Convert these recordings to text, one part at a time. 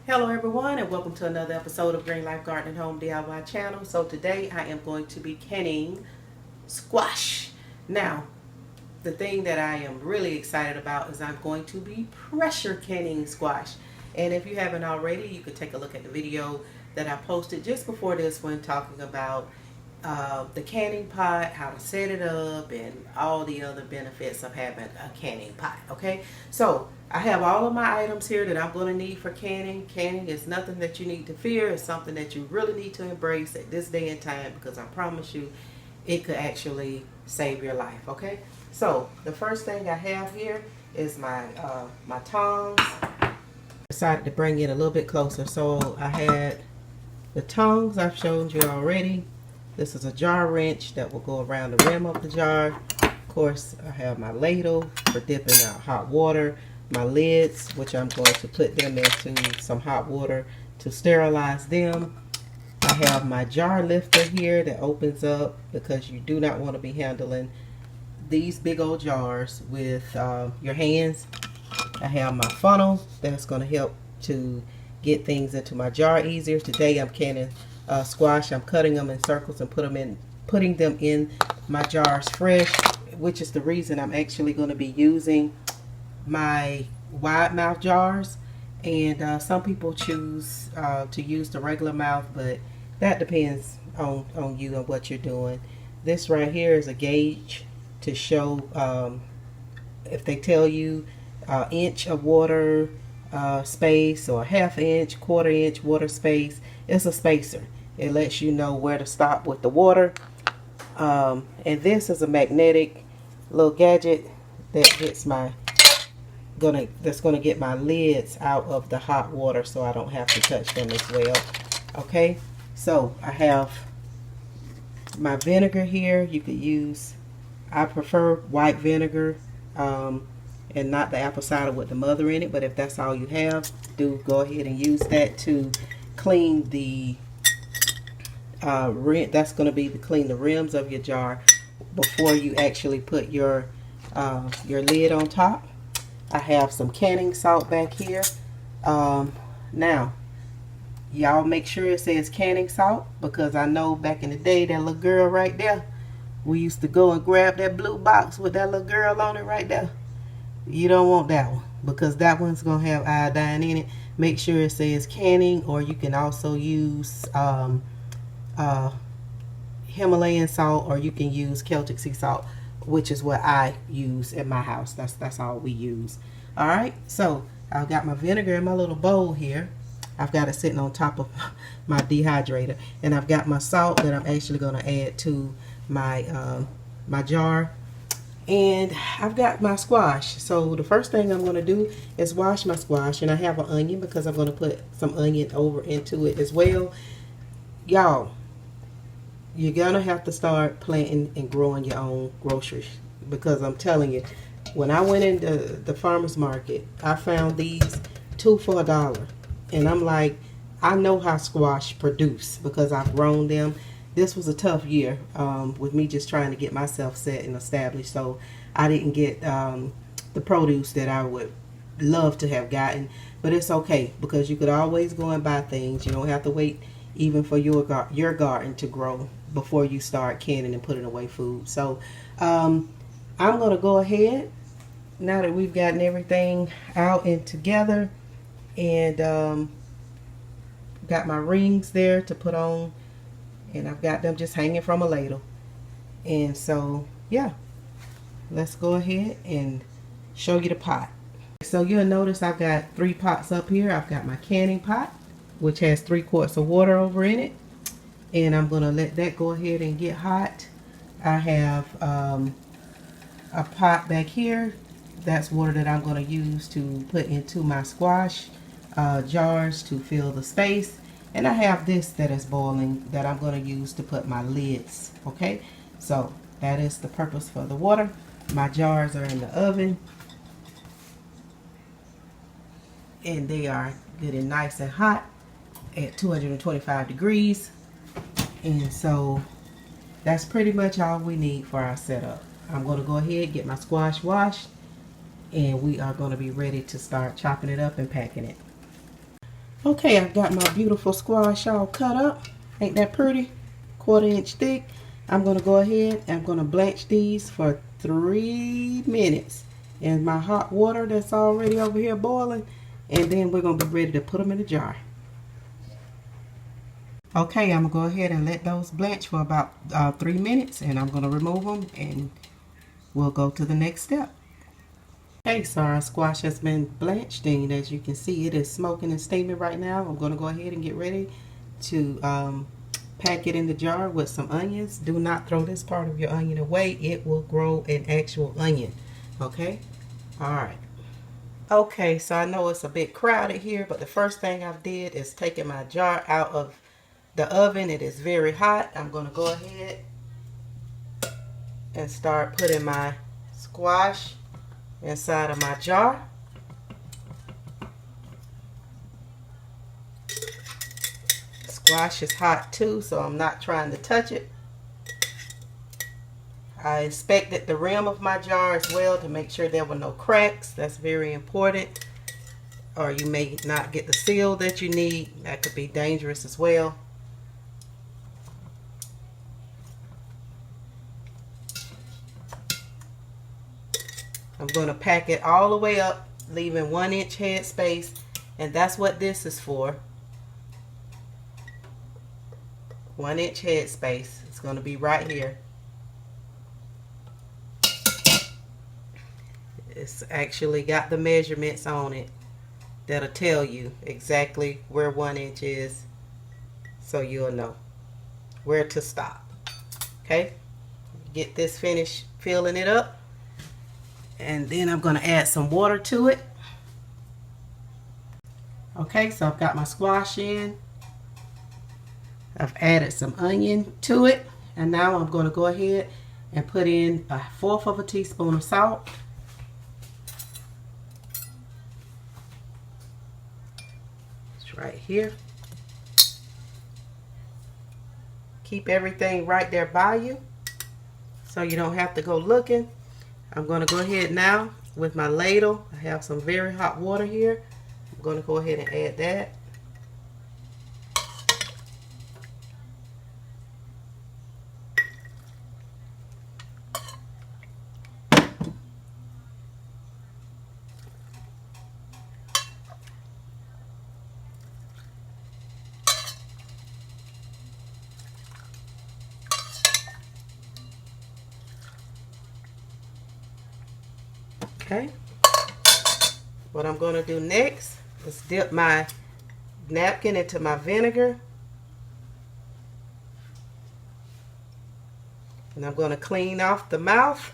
Hello everyone, and welcome to another episode of Green Life Garden and Home DIY channel. So today I am going to be canning squash. Now, the thing that I am really excited about is I'm going to be pressure canning squash. And if you haven't already, you can take a look at the video that I posted just before this one talking about the canning pot, how to set it up, and all the other benefits of having a canning pot. Okay, so I have all of my items here that I'm going to need for canning. Canning is nothing that you need to fear. It's something that you really need to embrace at this day and time, because I promise you it could actually save your life. Okay, so the first thing I have here is my my tongs. I decided to bring it a little bit closer, so I had the tongs I've shown you already. This is a jar wrench that will go around the rim of the jar. Of course, I have my ladle for dipping out hot water, my lids, which I'm going to put them into some hot water to sterilize them. I have my jar lifter here that opens up, because you do not want to be handling these big old jars with your hands. I have my funnel that's going to help to get things into my jar easier. Today I'm canning squash. I'm cutting them in circles and putting them in my jars fresh, which is the reason I'm actually going to be using my wide mouth jars. And some people choose to use the regular mouth, but that depends on you and what you're doing. This right here is a gauge to show if they tell you inch of water space or ½ inch, quarter inch water space. It's a spacer. It lets you know where to stop with the water. And this is a magnetic little gadget that gets that's gonna get my lids out of the hot water, so I don't have to touch them as well. Okay, so I have my vinegar here. You could use, I prefer white vinegar and not the apple cider with the mother in it, but if that's all you have, do go ahead and use that to clean the rim. That's going to be to clean the rims of your jar before you actually put your lid on top. I have some canning salt back here. Now, y'all make sure it says canning salt, because I know back in the day, that little girl right there, we used to go and grab that blue box with that little girl on it right there. You don't want that one, because that one's going to have iodine in it. Make sure it says canning, or you can also use Himalayan salt, or you can use Celtic sea salt, which is what I use in my house. That's all we use. All right, so I've got my vinegar in my little bowl here. I've got it sitting on top of my dehydrator, and I've got my salt that I'm actually going to add to my my jar. And I've got my squash. So the first thing I'm going to do is wash my squash, and I have an onion because I'm going to put some onion over into it as well. Y'all, you're going to have to start planting and growing your own groceries, because I'm telling you, when I went into the farmer's market, I found these 2 for $1. And I'm like, I know how squash produce because I've grown them. This was a tough year with me just trying to get myself set and established, so I didn't get the produce that I would love to have gotten, but it's okay, because you could always go and buy things. You don't have to wait even for your garden to grow before you start canning and putting away food. So I'm going to go ahead, now that we've gotten everything out and together, and got my rings there to put on, and I've got them just hanging from a ladle. And so yeah, let's go ahead and show you the pot. So you'll notice I've got 3 pots up here. I've got my canning pot, which has 3 quarts of water over in it, and I'm going to let that go ahead and get hot. I have a pot back here. That's water that I'm going to use to put into my squash jars to fill the space. And I have this that is boiling that I'm going to use to put my lids. Okay, so that is the purpose for the water. My jars are in the oven, and they are getting nice and hot at 225 degrees. And so that's pretty much all we need for our setup. I'm going to go ahead and get my squash washed, and we are going to be ready to start chopping it up and packing it. Okay, I've got my beautiful squash all cut up. Ain't that pretty? 1/4 inch thick. I'm going to go ahead and I'm going to blanch these for 3 minutes in my hot water that's already over here boiling. And then we're going to be ready to put them in a jar. Okay, I'm going to go ahead and let those blanch for about 3 minutes. And I'm going to remove them and we'll go to the next step. Okay, so our squash has been blanched, and as you can see, it is smoking and steaming right now. I'm going to go ahead and get ready to pack it in the jar with some onions. Do not throw this part of your onion away. It will grow an actual onion. Okay? Alright. Okay, so I know it's a bit crowded here, but the first thing I've did is taken my jar out of the oven. It is very hot. I'm going to go ahead and start putting my squash inside of my jar. Squash is hot too, so I'm not trying to touch it. I inspected the rim of my jar as well to make sure there were no cracks. That's very important. Or you may not get the seal that you need. That could be dangerous as well. I'm going to pack it all the way up, leaving 1 inch head space, and that's what this is for. 1 inch head space. It's going to be right here. It's actually got the measurements on it that'll tell you exactly where 1 inch is, so you'll know where to stop. Okay, get this finished filling it up. And then I'm going to add some water to it. Okay, so I've got my squash in. I've added some onion to it. And now I'm going to go ahead and put in 1/4 of a teaspoon of salt. It's right here. Keep everything right there by you so you don't have to go looking. I'm going to go ahead now with my ladle. I have some very hot water here. I'm going to go ahead and add that. Okay. What I'm going to do next is dip my napkin into my vinegar. And I'm going to clean off the mouth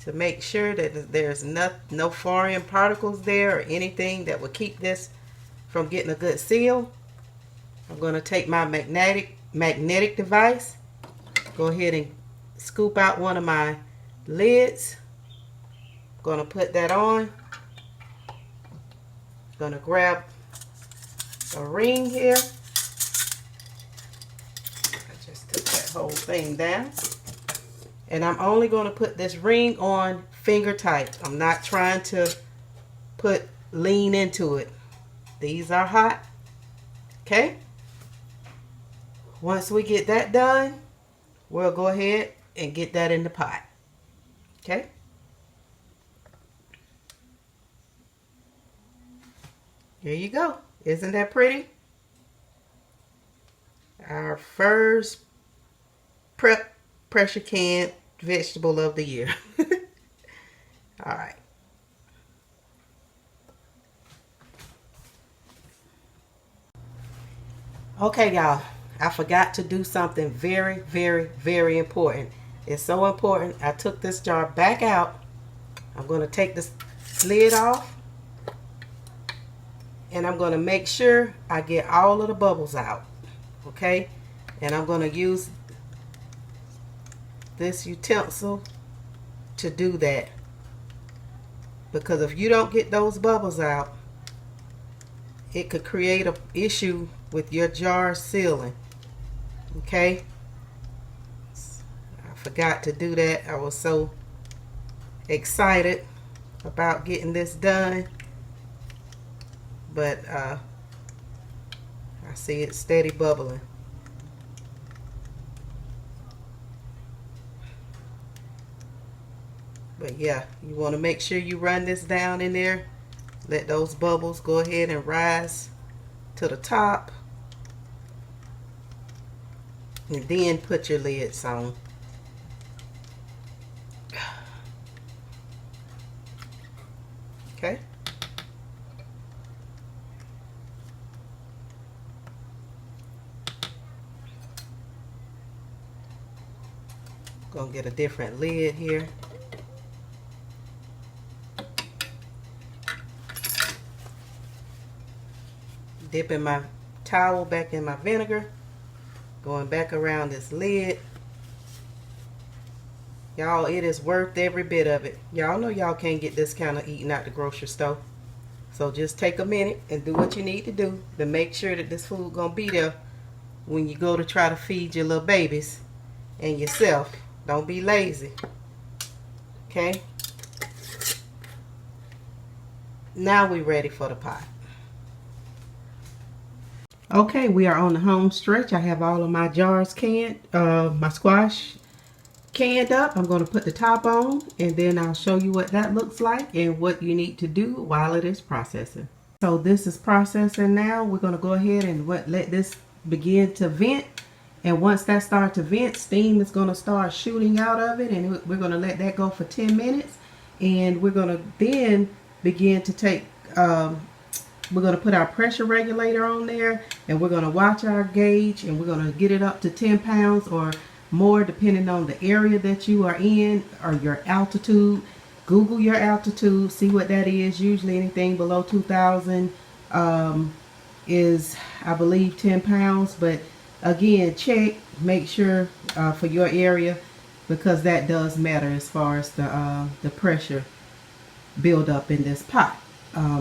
to make sure that there's no foreign particles there or anything that will keep this from getting a good seal. I'm going to take my magnetic device, go ahead and scoop out one of my lids. Going to put that on. Going to grab a ring here. I just took that whole thing down. And I'm only going to put this ring on finger tight. I'm not trying to lean into it. These are hot. Okay? Once we get that done, we'll go ahead and get that in the pot. Okay? Here you go. Isn't that pretty? Our first pressure can vegetable of the year. All right. Okay, y'all. I forgot to do something very, very, very important. It's so important. I took this jar back out. I'm going to take this lid off. And I'm going to make sure I get all of the bubbles out. Okay? And I'm going to use this utensil to do that. Because if you don't get those bubbles out, it could create an issue with your jar sealing. Okay? I forgot to do that. I was so excited about getting this done. but I see it steady bubbling. But yeah, you want to make sure you run this down in there. Let those bubbles go ahead and rise to the top. And then put your lids on. Okay. Gonna get a different lid here. Dipping my towel back in my vinegar. Going back around this lid. Y'all, it is worth every bit of it. Y'all know y'all can't get this kind of eating out the grocery store. So just take a minute and do what you need to do to make sure that this food gonna be there when you go to try to feed your little babies and yourself. Don't be lazy. Okay? Now we're ready for the pot. Okay, we are on the home stretch. I have all of my jars canned, my squash canned up. I'm going to put the top on, and then I'll show you what that looks like and what you need to do while it is processing. So this is processing now. We're going to go ahead and let this begin to vent. And once that starts to vent, steam is going to start shooting out of it, and we're going to let that go for 10 minutes. And we're going to then begin to take, we're going to put our pressure regulator on there, and we're going to watch our gauge, and we're going to get it up to 10 pounds or more depending on the area that you are in or your altitude. Google your altitude, see what that is. Usually anything below 2,000 is, I believe, 10 pounds. But again, check, make sure for your area, because that does matter as far as the pressure buildup in this pot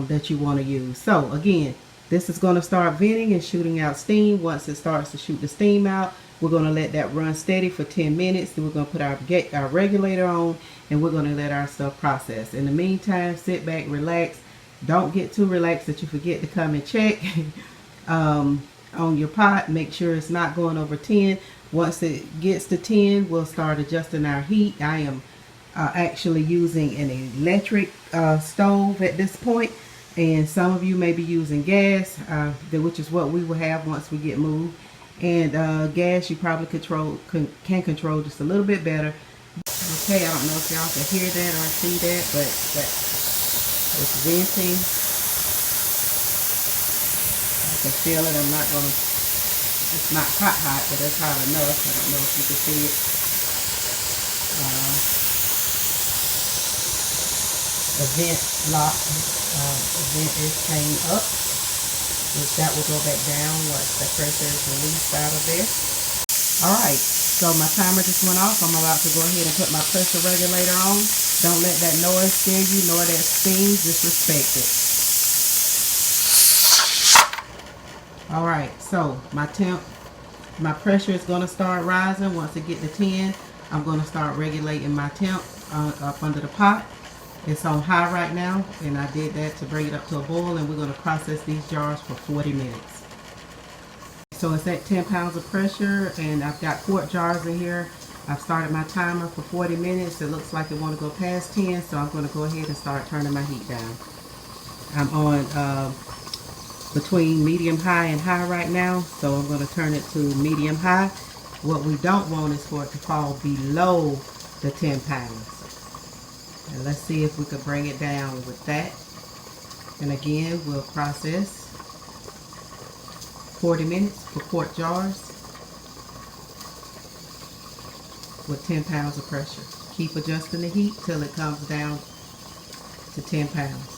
that you want to use. So again, this is going to start venting and shooting out steam. Once it starts to shoot the steam out, we're going to let that run steady for 10 minutes. Then we're going to put our regulator on, and we're going to let our stuff process. In the meantime, sit back, relax. Don't get too relaxed that you forget to come and check on your pot. Make sure it's not going over 10. Once it gets to 10, we'll start adjusting our heat. I am actually using an electric stove at this point, and some of you may be using gas, which is what we will have once we get moved. And gas, you probably can control just a little bit better. Okay, I don't know if y'all can hear that or see that, but it's venting. I can feel it. It's not hot, but it's hot enough. I don't know if you can see it. The vent lock, the vent is chained up, which that will go back down once the pressure is released out of there. Alright, so my timer just went off. I'm about to go ahead and put my pressure regulator on. Don't let that noise scare you, nor that steam. Just respect it. Alright, so my pressure is going to start rising. Once it gets to 10, I'm going to start regulating my temp up under the pot. It's on high right now, and I did that to bring it up to a boil, and we're going to process these jars for 40 minutes. So it's at 10 pounds of pressure, and I've got quart jars in here. I've started my timer for 40 minutes. It looks like it want to go past 10, so I'm going to go ahead and start turning my heat down. I'm on between medium high and high right now, so I'm going to turn it to medium high. What we don't want is for it to fall below the 10 pounds. And let's see if we could bring it down with that. And again, we'll process 40 minutes for quart jars with 10 pounds of pressure. Keep adjusting the heat till it comes down to 10 pounds.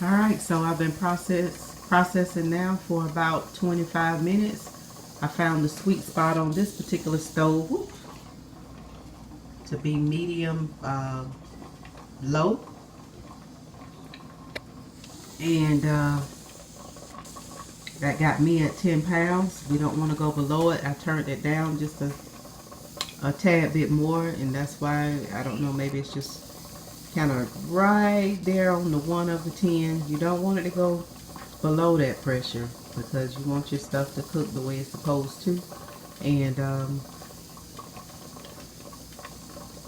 Alright, so I've been processing now for about 25 minutes. I found the sweet spot on this particular stove to be medium low, and that got me at 10 pounds. We don't want to go below it. I turned it down just a tad bit more, and that's why, I don't know, maybe it's just kind of right there on the 1 over 10. You don't want it to go below that pressure because you want your stuff to cook the way it's supposed to. And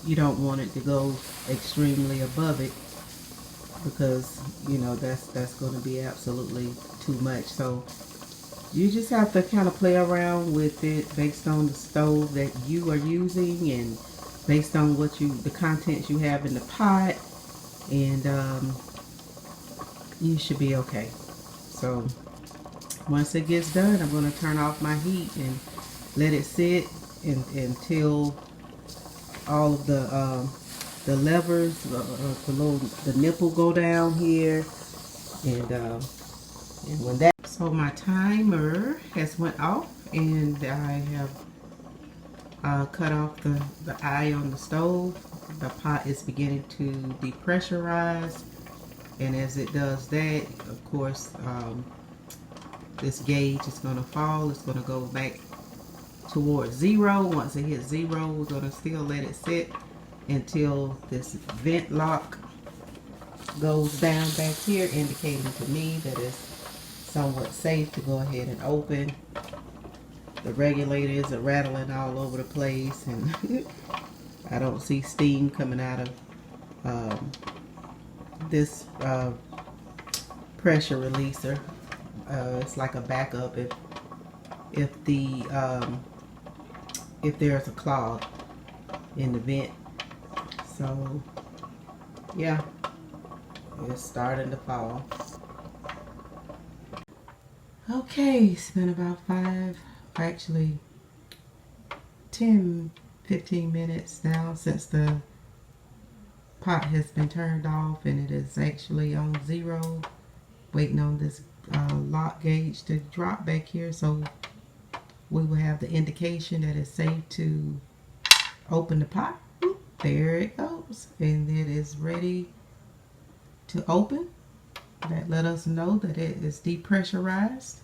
you don't want it to go extremely above it because, you know, that's going to be absolutely too much. So you just have to kind of play around with it based on the stove that you are using and based on the contents you have in the pot, and you should be okay. So once it gets done, I'm going to turn off my heat and let it sit until all of the levers, the nipple go down here, and when that, so my timer has went off, and I have cut off the eye on the stove. The pot is beginning to depressurize, and as it does that, of course, this gauge is going to fall. It's going to go back towards 0. Once it hits 0, we're going to still let it sit until this vent lock goes down back here, indicating to me that it's somewhat safe to go ahead and open. The regulators are rattling all over the place, and I don't see steam coming out of this pressure releaser. It's like a backup if there's a clog in the vent. So yeah, it's starting to fall. Okay, it's been about 10-15 minutes now since the pot has been turned off, and it is actually on 0, waiting on this lock gauge to drop back here, so we will have the indication that it's safe to open the pot. There it goes, and it is ready to open. That let us know that it is depressurized.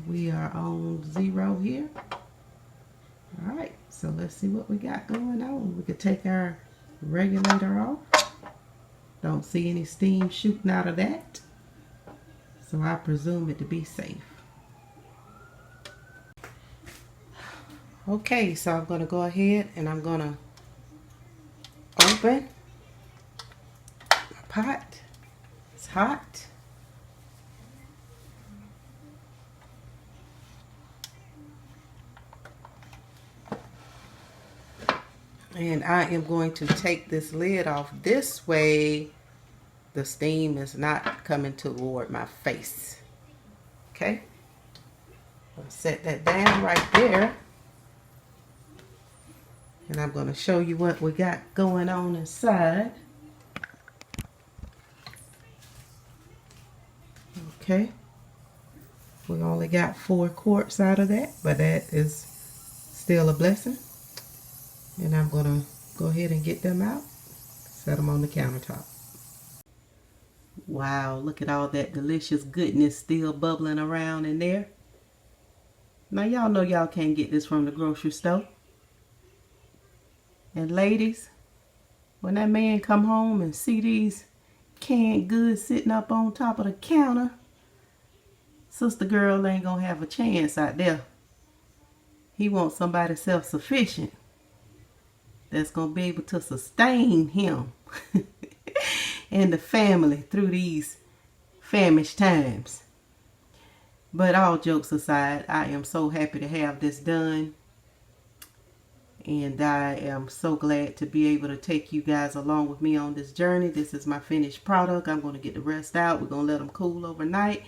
We are on 0 here. All right, so let's see what we got going on. We could take our regulator off. Don't see any steam shooting out of that, so I presume it to be safe. Okay, so I'm going to go ahead and I'm going to open my pot. It's hot. And I am going to take this lid off this way the steam is not coming toward my face. Okay? I'll set that down right there. And I'm going to show you what we got going on inside. Okay. We only got 4 quarts out of that, but that is still a blessing. And I'm going to go ahead and get them out, set them on the countertop. Wow, look at all that delicious goodness still bubbling around in there. Now y'all know y'all can't get this from the grocery store. And ladies, when that man come home and see these canned goods sitting up on top of the counter, sister girl ain't gonna have a chance out there. He wants somebody self-sufficient that's gonna be able to sustain him and the family through these famished times. But all jokes aside, I am so happy to have this done. And I am so glad to be able to take you guys along with me on this journey. This is my finished product. I'm going to get the rest out. We're going to let them cool overnight.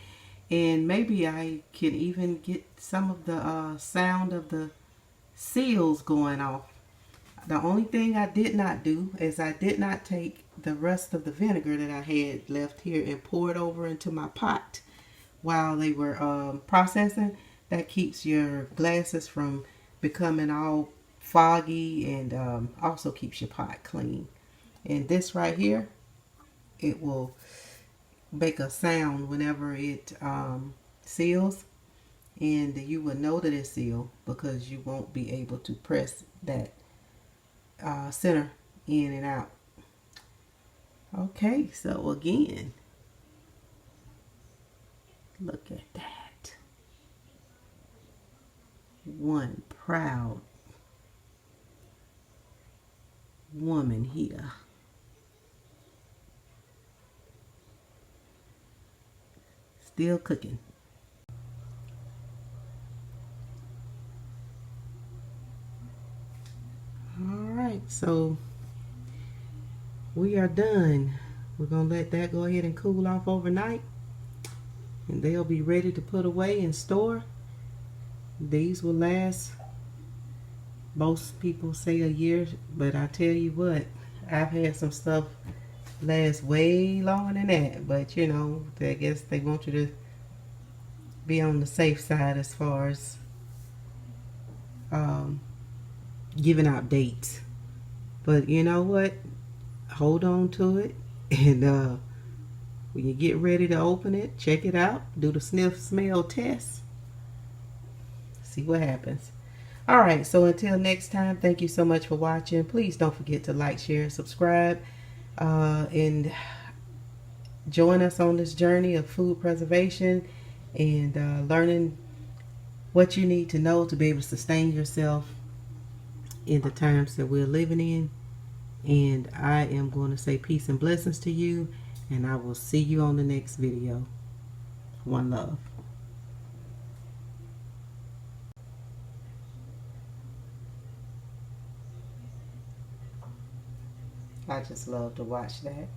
And maybe I can even get some of the sound of the seals going off. The only thing I did not do is I did not take the rest of the vinegar that I had left here and pour it over into my pot while they were processing. That keeps your glasses from becoming all foggy, and also keeps your pot clean. And this right here, it will make a sound whenever it seals, and you will know that it's sealed because you won't be able to press that center in and out. Okay, so again, look at that. One proud woman here. Still cooking. Alright, so we are done. We're going to let that go ahead and cool off overnight. And they'll be ready to put away and store. These will last, most people say, a year. But I tell you what, I've had some stuff last way longer than that. But you know, I guess they want you to be on the safe side as far as giving out dates. But you know what? Hold on to it. And when you get ready to open it, check it out. Do the sniff smell test. See what happens. Alright, so until next time, thank you so much for watching. Please don't forget to like, share, and subscribe. And join us on this journey of food preservation and learning what you need to know to be able to sustain yourself in the times that we're living in. And I am going to say peace and blessings to you, and I will see you on the next video. One love. I just love to watch that.